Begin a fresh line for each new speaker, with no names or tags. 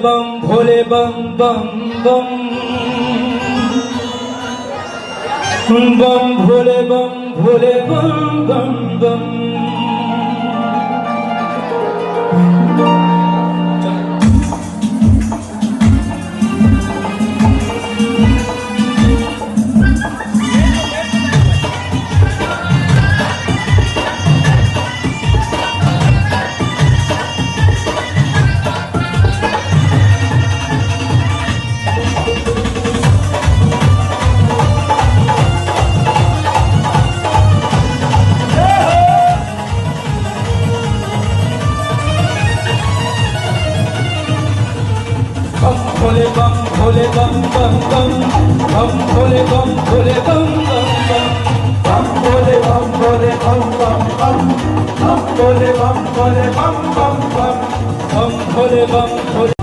बम Bhole बम बम बम बम Bhole बम बम बम Bhole बम बम बम बम Bhole बम बम बम बम Bhole बम बम बम बम Bhole बम बम बम बम Bhole बम